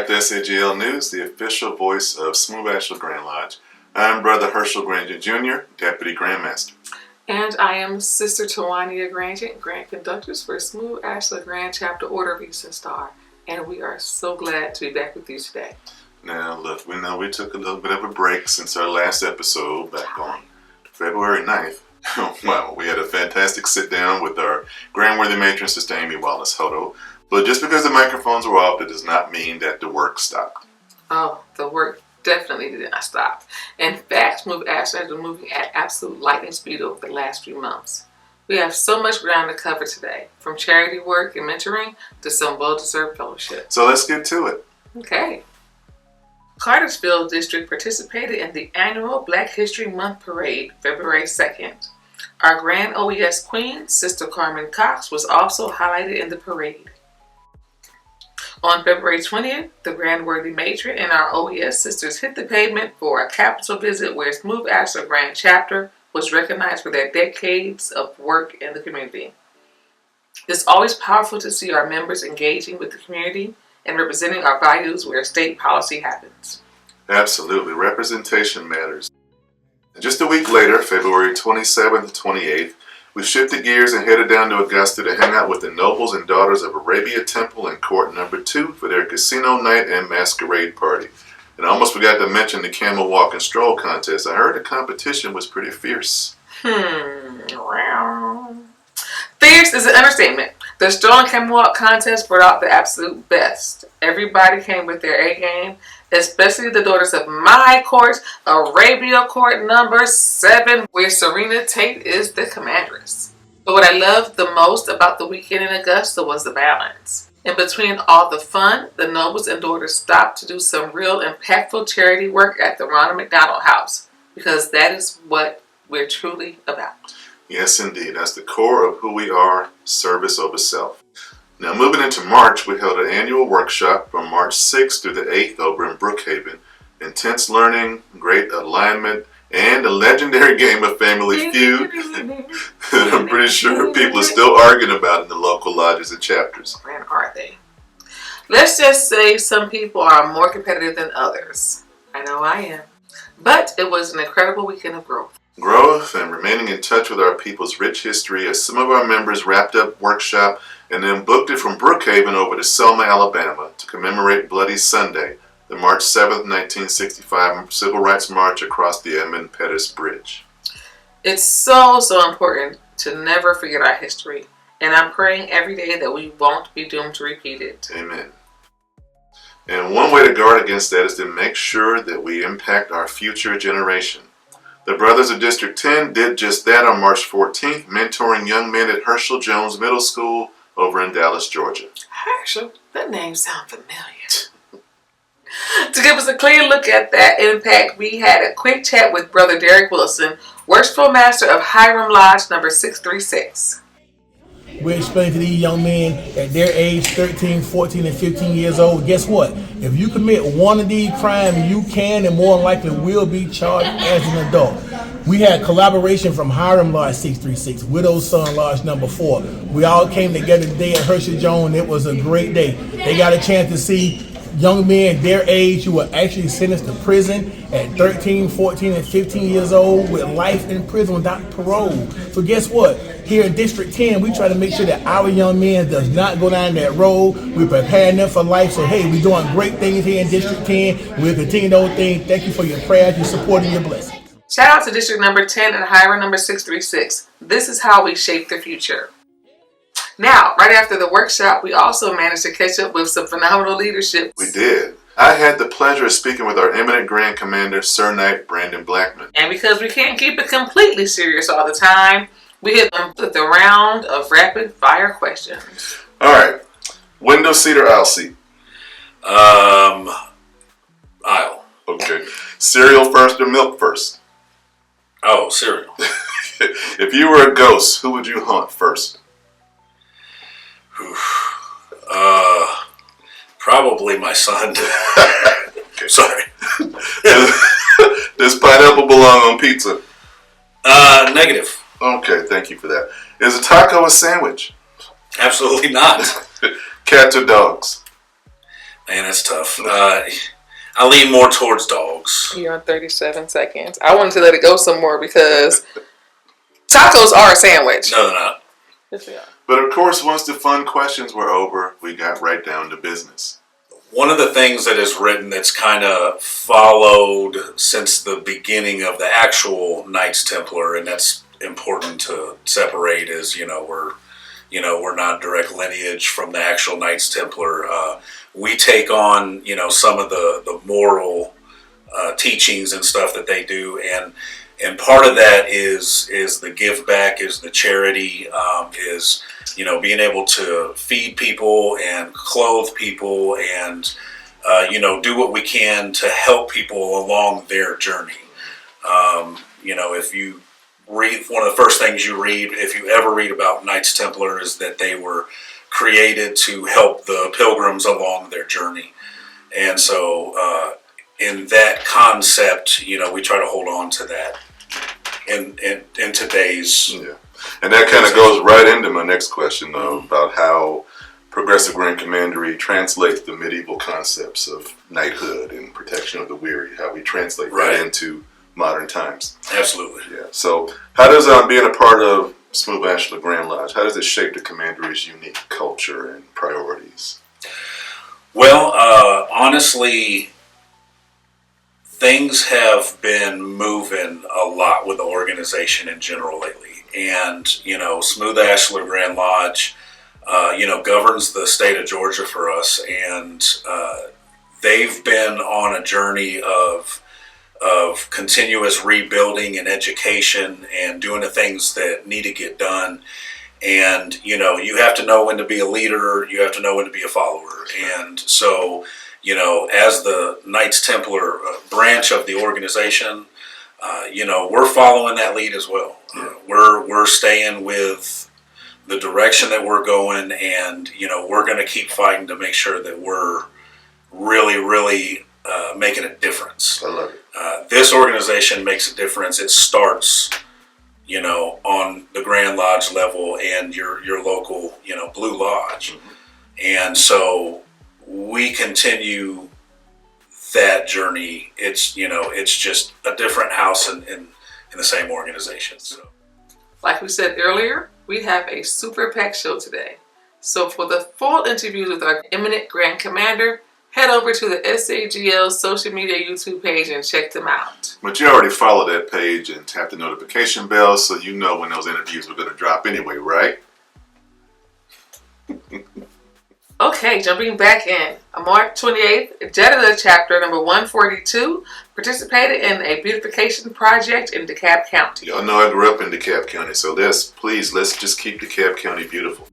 to SAGL News, the official voice of Smooth Ashlar Grand Lodge. I'm Brother Herschel Grangent Jr., Deputy Grandmaster. And I am Sister Tawania Grangent, Grand Conductress for Smooth Ashlar Grand Chapter Order of Eastern Star. And we are so glad to be back with you today. Now, look, we know we took a little bit of a break since our last episode back on February 9th. Well, we had a fantastic sit-down with our Grand-Worthy Matron, Sister Amy Wallace-Hodo. But just because the microphones were off, that does not mean that the work stopped. Oh, the work definitely did not stop. In fact, Smooth Ashlar has been moving at absolute lightning speed over the last few months. We have so much ground to cover today, from charity work and mentoring to some well-deserved fellowship. So let's get to it. Okay. Cartersville District participated in the annual Black History Month Parade, February 2nd. Our Grand OES Queen, Sister Carmen Cox, was also highlighted in the parade. On February 20th, the Grand-Worthy Matron and our OES sisters hit the pavement for a capital visit where Smooth Ashlar Grand Chapter was recognized for their decades of work in the community. It's always powerful to see our members engaging with the community and representing our values where state policy happens. Absolutely. Representation matters. And just a week later, February 27th and 28th, we shifted gears and headed down to Augusta to hang out with the nobles and daughters of Arabia Temple in Court Number 2 for their casino night and masquerade party. And I almost forgot to mention the camel walk and stroll contest. I heard the competition was pretty fierce. Fierce is an understatement. The stroll and camel walk contest brought out the absolute best. Everybody came with their A game, especially the daughters of my court, Arabia Court Number 7, where Serena Tate is the commanderess. But what I loved the most about the weekend in Augusta was the balance. In between all the fun, the nobles and daughters stopped to do some real impactful charity work at the Ronald McDonald House, because that is what we're truly about. Yes, indeed. That's the core of who we are, service over self. Now, moving into March, we held an annual workshop from March 6th through the 8th over in Brookhaven. Intense learning, great alignment, and a legendary game of Family Feud that I'm pretty sure people are still arguing about in the local lodges and chapters. And are they? Let's just say some people are more competitive than others. I know I am. But it was an incredible weekend of growth. Growth and remaining in touch with our people's rich history as some of our members wrapped up workshop and then booked it from Brookhaven over to Selma, Alabama to commemorate Bloody Sunday, the March 7th, 1965 Civil Rights March across the Edmund Pettus Bridge. It's so important to never forget our history, and I'm praying every day that we won't be doomed to repeat it. Amen. And one way to guard against that is to make sure that we impact our future generation. The Brothers of District 10 did just that on March 14th, mentoring young men at Herschel Jones Middle School over in Dallas, Georgia. Herschel? That name sounds familiar. To give us a clear look at that impact, we had a quick chat with Brother Derek Wilson, Worshipful Master of Hiram Lodge number 636. We explain to these young men at their age, 13, 14, and 15 years old, guess what? If you commit one of these crimes, you can and more likely will be charged as an adult. We had collaboration from Hiram Lodge 636, Widow's Son Lodge number 4. We all came together today at Herschel Jones. It was a great day. They got a chance to see young men their age who were actually sentenced to prison at 13, 14, and 15 years old with life in prison without parole. So guess what? Here in District 10, we try to make sure that our young men does not go down that road. We're preparing them for life. So hey, we're doing great things here in District 10. We'll continue those things. Thank you for your prayers, your support, and your blessings. Shout out to District number 10 and Hiram number 636. This is how we shape the future. Now, right after the workshop, we also managed to catch up with some phenomenal leadership. We did. I had the pleasure of speaking with our eminent Grand Commander, Sir Knight Brandon Blackman. And because we can't keep it completely serious all the time, we hit them with a round of rapid fire questions. All right. Window seat or aisle seat? Aisle. Okay. Cereal first or milk first? Oh, cereal. If you were a ghost, who would you haunt first? Probably my son. Okay. Sorry. Does pineapple belong on pizza? Negative. Okay, thank you for that. Is a taco a sandwich? Absolutely not. Cats or dogs? Man, that's tough. I lean more towards dogs. You're on 37 seconds. I wanted to let it go some more because tacos are a sandwich. No, they're not. Yes, they are. But of course, once the fun questions were over, we got right down to business. One of the things that is written that's kind of followed since the beginning of the actual Knights Templar, and that's important to separate, is we're not direct lineage from the actual Knights Templar. We take on some of the moral teachings and stuff that they do, and part of that is the give back, is the charity, is being able to feed people and clothe people and do what we can to help people along their journey. If you read, one of the first things you read, if you ever read about Knights Templar, is that they were created to help the pilgrims along their journey. And so in that concept, we try to hold on to that in today's. Yeah. And that kind of goes right into my next question, though, about how progressive Grand Commandery translates the medieval concepts of knighthood and protection of the weary, how we translate that into modern times. Absolutely. Yeah. So how does being a part of Smooth Ashlar Grand Lodge, how does it shape the Commandery's unique culture and priorities? Well, honestly, things have been moving a lot with the organization in general lately. And, Smooth Ashlar Grand Lodge, governs the state of Georgia for us. And they've been on a journey of continuous rebuilding and education and doing the things that need to get done. And, you have to know when to be a leader, you have to know when to be a follower. And so, as the Knights Templar branch of the organization, we're following that lead as well. We're staying with the direction that we're going, and, we're going to keep fighting to make sure that we're really, really making a difference. I love it. This organization makes a difference. It starts, on the Grand Lodge level and your local, Blue Lodge. Mm-hmm. And so we continue that journey. It's just a different house in the same organization. So, like we said earlier, we have a super packed show today. So for the full interviews with our eminent Grand Commander, head over to the SAGL social media YouTube page and check them out. But you already follow that page and tap the notification bell so you know when those interviews are going to drop anyway, right? Okay, jumping back in. On March 28th, Jeddah chapter number 142 participated in a beautification project in DeKalb County. Y'all know I grew up in DeKalb County, so let's just keep DeKalb County beautiful.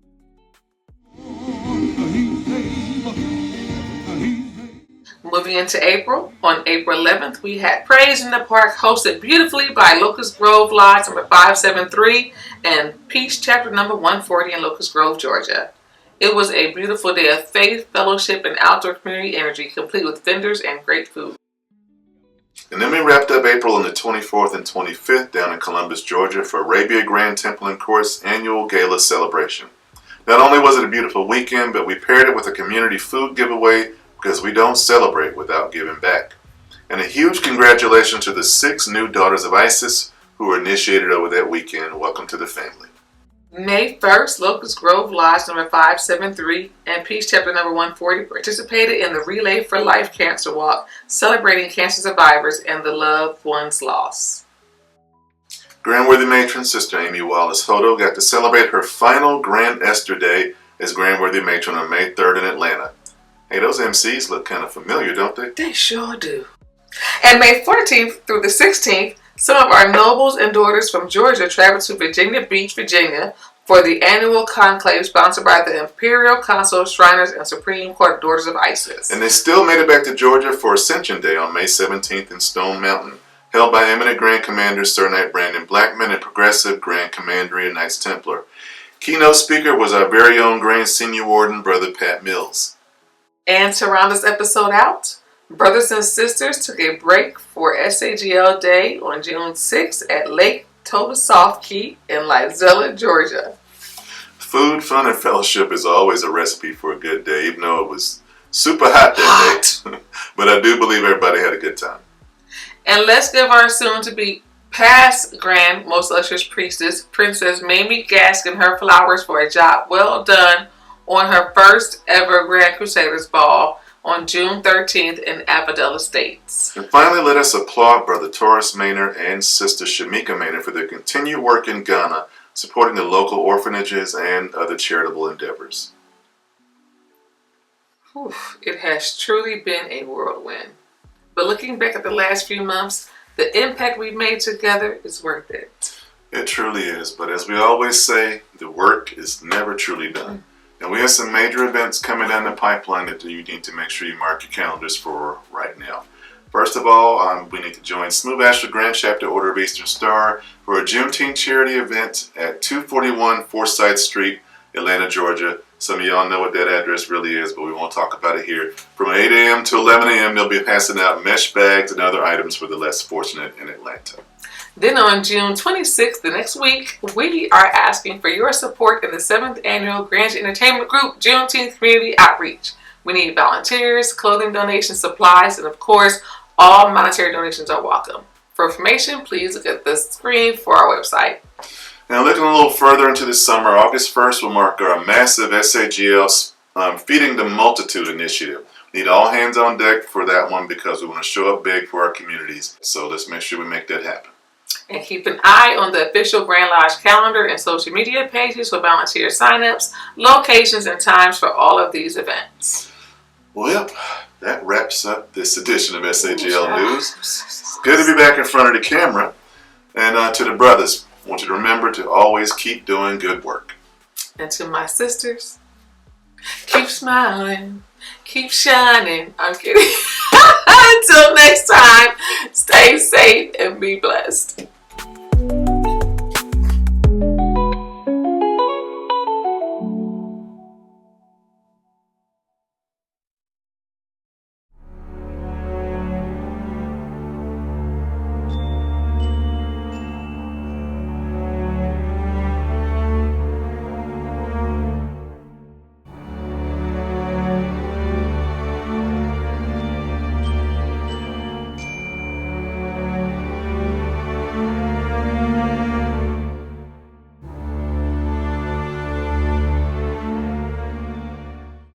Moving into April, on April 11th, we had Praise in the Park hosted beautifully by Locust Grove Lodge number 573 and Peace chapter number 140 in Locust Grove, Georgia. It was a beautiful day of faith, fellowship, and outdoor community energy, complete with vendors and great food. And then we wrapped up April on the 24th and 25th down in Columbus, Georgia for Arabia Grand Temple and Court's annual Gala celebration. Not only was it a beautiful weekend, but we paired it with a community food giveaway because we don't celebrate without giving back. And a huge congratulations to the 6 new daughters of ISIS who were initiated over that weekend. Welcome to the family. May 1st, Locust Grove Lodge number 573 and Peace chapter number 140 participated in the Relay for Life Cancer Walk, celebrating cancer survivors and the loved ones lost. Grandworthy Matron Sister Amy Wallace Hodo got to celebrate her final Grand Esther Day as Grandworthy Matron on May 3rd in Atlanta. Hey, those MCs look kind of familiar, don't they? They sure do. And May 14th through the 16th, some of our nobles and daughters from Georgia traveled to Virginia Beach, Virginia for the annual conclave sponsored by the Imperial Council, Shriners, and Supreme Court Daughters of Isis. And they still made it back to Georgia for Ascension Day on May 17th in Stone Mountain, held by eminent Grand Commander Sir Knight Brandon Blackman and Progressive Grand Commandery and Knights Templar. Keynote speaker was our very own Grand Senior Warden, Brother Pat Mills. And to round this episode out, brothers and sisters took a break for SAGL Day on June 6th at Lake Tobasoff Key in Lizella, Georgia. Food, fun, and fellowship is always a recipe for a good day, even though it was super hot that day. But I do believe everybody had a good time. And let's give our soon-to-be past Grand Most Illustrious Priestess, Princess Mamie Gaskin, her flowers for a job well done on her first ever Grand Crusaders Ball on June 13th in Avondale Estates. And finally, let us applaud Brother Taurus Maynard and Sister Shamika Maynard for their continued work in Ghana, supporting the local orphanages and other charitable endeavors. Whew, it has truly been a whirlwind. But looking back at the last few months, the impact we've made together is worth it. It truly is, but as we always say, the work is never truly done. And we have some major events coming down the pipeline that you need to make sure you mark your calendars for right now. First of all, we need to join Smooth Ashlar Grand Chapter Order of Eastern Star for a Juneteenth charity event at 241 Forsyth Street, Atlanta, Georgia. Some of y'all know what that address really is, but we won't talk about it here. From 8 a.m. to 11 a.m., they'll be passing out mesh bags and other items for the less fortunate in Atlanta. Then on June 26th, the next week, we are asking for your support in the 7th Annual Grangent Entertainment Group Juneteenth Community Outreach. We need volunteers, clothing donations, supplies, and of course, all monetary donations are welcome. For information, please look at the screen for our website. Now looking a little further into the summer, August 1st will mark our massive SAGL Feeding the Multitude initiative. We need all hands on deck for that one because we want to show up big for our communities. So let's make sure we make that happen. And keep an eye on the official Grand Lodge calendar and social media pages for volunteer signups, locations, and times for all of these events. Well, that wraps up this edition of SAGL News. Good to be back in front of the camera. And to the brothers, I want you to remember to always keep doing good work. And to my sisters, keep smiling, keep shining. I'm kidding. Until next time, stay safe and be blessed.